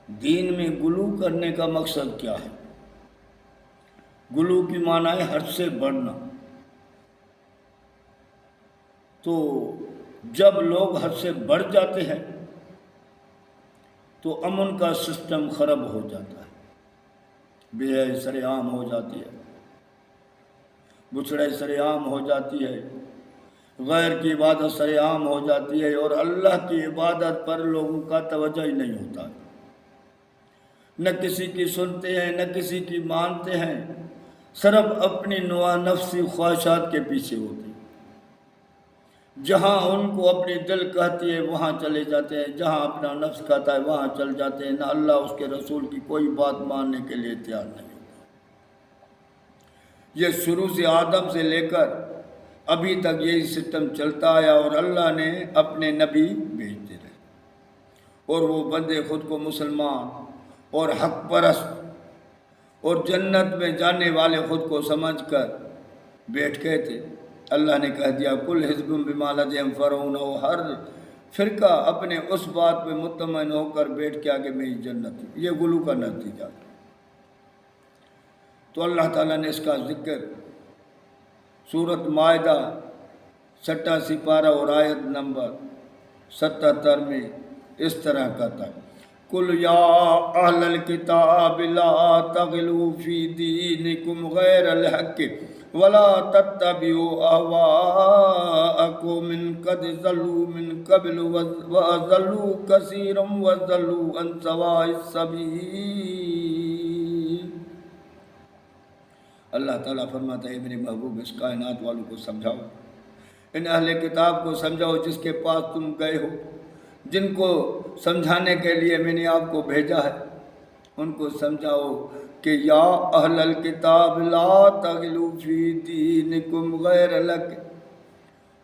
دین میں غلو کرنے کا مقصد کیا ہے؟ غلو کی معنی ہے حد سے بڑھنا۔ تو جب لوگ حد سے بڑھ جاتے ہیں تو امن کا سسٹم خراب ہو جاتا ہے، بے حیائی سر عام ہو جاتی ہے، بچھڑائی سر عام ہو جاتی ہے، غیر کی عبادت سر عام ہو جاتی ہے، اور اللہ کی عبادت پر لوگوں کا توجہ ہی نہیں ہوتا، نہ کسی کی سنتے ہیں نہ کسی کی مانتے ہیں، صرف اپنی نفسی خواہشات کے پیچھے ہوتے ہیں۔ جہاں ان کو اپنی دل کہتی ہے وہاں چلے جاتے ہیں، جہاں اپنا نفس کہتا ہے وہاں چل جاتے ہیں، نہ اللہ اس کے رسول کی کوئی بات ماننے کے لیے تیار نہیں ہوتا۔ یہ شروع سے آدم سے لے کر ابھی تک یہی سسٹم چلتا آیا، اور اللہ نے اپنے نبی بھیجتے رہے، اور وہ بندے خود کو مسلمان اور حق پرست اور جنت میں جانے والے خود کو سمجھ کر بیٹھ گئے تھے۔ اللہ نے کہہ دیا کل حزب بما لدیہم فرحون، ہر فرقہ اپنے اس بات پہ مطمئن ہو کر بیٹھ کے آگے میری جنت ہے۔ یہ غلو کا نتیجہ۔ تو اللہ تعالیٰ نے اس کا ذکر سورۃ مائدہ 87 پارہ اور آیت نمبر 77 میں اس طرح کہتا ہے قُلْ يَا أَهْلَ الْكِتَابِ لَا تَغْلُوا فِي دِينِكُمْ غَيْرَ الْحَقِّ وَلَا تَتَّبِعُوا أَهْوَاءَكُمْ مِنْ قَدْ ضَلُّوا مِنْ قَبْلُ وَأَضَلُّوا كَثِيرًا وَضَلُّوا عَنْ سَوَاءِ السَّبِيلِ۔ اللہ تعالیٰ فرماتا ہے میرے محبوب اس کائنات والوں کو سمجھاؤ، ان اہل کتاب کو سمجھاؤ جس کے پاس تم گئے ہو، جن کو سمجھانے کے لیے میں نے آپ کو بھیجا ہے، ان کو سمجھاؤ کہ یا اہل الکتاب لا تغلوا فی دینکم غیر الحق،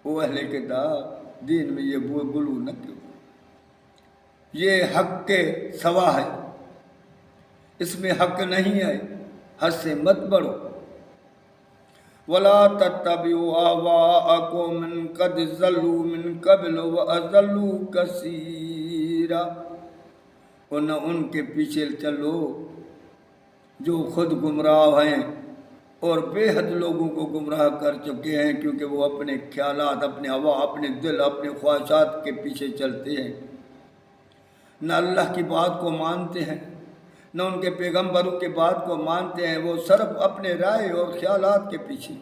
او اہل کتاب دین میں یہ غلو نہ کرو، یہ حق کے سوا ہے، اس میں حق نہیں ہے، حد سے مت بڑھو۔ وَلَا تَتَّبِعُوا أَهْوَاءَكُمْ مِنْ قَدْ ضَلُّوا مِنْ قَبْلُ وَأَضَلُّوا كَثِيرًا، اور نہ ان کے پیچھے چلو جو خود گمراہ ہیں اور بے حد لوگوں کو گمراہ کر چکے ہیں، کیونکہ وہ اپنے خیالات، اپنے ہوا، اپنے دل، اپنے خواہشات کے پیچھے چلتے ہیں، نہ اللہ کی بات کو مانتے ہیں، نہ ان کے پیغمبروں کے بات کو مانتے ہیں، وہ صرف اپنے رائے اور خیالات کے پیچھے۔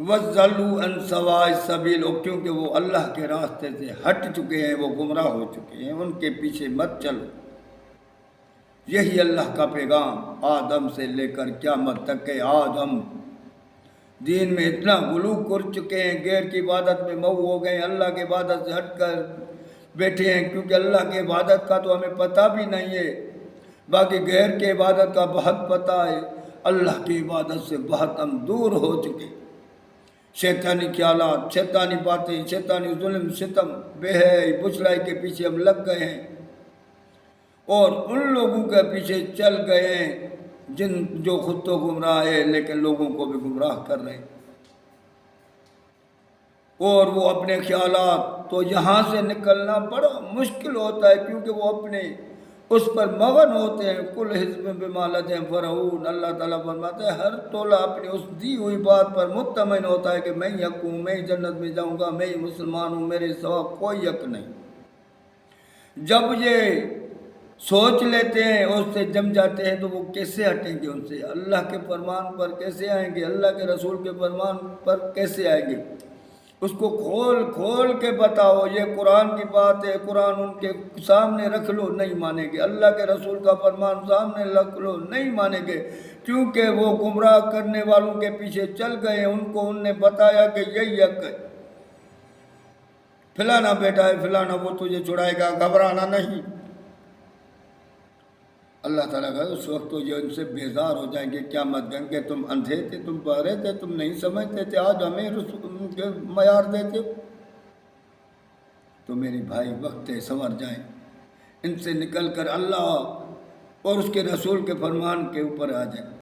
وَضَلُّوا عَنْ سَوَاءِ السَّبِيلِ، اور کیونکہ وہ اللہ کے راستے سے ہٹ چکے ہیں، وہ گمراہ ہو چکے ہیں، ان کے پیچھے مت چلو۔ یہی اللہ کا پیغام آدم سے لے کر قیامت تک ہے۔ آج ہم دین میں اتنا غلو کر چکے ہیں، غیر کی عبادت میں مئو ہو گئے ہیں، اللہ کی عبادت سے ہٹ کر بیٹھے ہیں، کیونکہ اللہ کی عبادت کا تو ہمیں پتہ بھی نہیں ہے، باقی غیر کی عبادت کا بہت پتہ ہے، اللہ کی عبادت سے بہت ہم دور ہو چکے۔ شیطانی خیالات، شیطانی باتیں، شیطانی ظلم ستم، بے حیائی، بچھلائی کے پیچھے ہم لگ گئے ہیں، اور ان لوگوں کے پیچھے چل گئے ہیں جو خود تو گمراہ ہے لیکن لوگوں کو بھی گمراہ کر رہے ہیں، اور وہ اپنے خیالات، تو یہاں سے نکلنا بڑا مشکل ہوتا ہے، کیونکہ وہ اپنے اس پر مغن ہوتے ہیں۔ کل حزب بما لدیہم فرحون، اللہ تعالیٰ فرماتا ہے ہر ٹولہ اپنی اس دی ہوئی بات پر مطمئن ہوتا ہے کہ میں ہی حق ہوں، میں ہی جنت میں جاؤں گا، میں ہی مسلمان ہوں، میرے سوا کوئی حق نہیں۔ جب یہ سوچ لیتے ہیں اور اس سے جم جاتے ہیں تو وہ کیسے ہٹیں گے ان سے؟ اللہ کے فرمان پر کیسے آئیں گے؟ اللہ کے رسول کے فرمان پر کیسے آئیں گے؟ اس کو کھول کھول کے بتاؤ، یہ قرآن کی بات ہے، قرآن ان کے سامنے رکھ لو، نہیں مانیں گے۔ اللہ کے رسول کا فرمان سامنے رکھ لو، نہیں مانیں گے، کیونکہ وہ گمراہ کرنے والوں کے پیچھے چل گئے، ان کو ان نے بتایا کہ یہی حق ہے، فلانا بیٹا ہے فلانا، وہ تجھے چھڑائے گا، گھبرانا نہیں۔ اللہ تعالیٰ کا اس وقت تو یہ ان سے بیزار ہو جائیں گے قیامت دن کہ تم اندھے تھے، تم بہرے تھے، تم نہیں سمجھتے تھے، آج ہمیں ان کے معیار دیتے ہو۔ تو میرے بھائی وقت ہے سنور جائیں، ان سے نکل کر اللہ اور اس کے رسول کے فرمان کے اوپر آ جائیں۔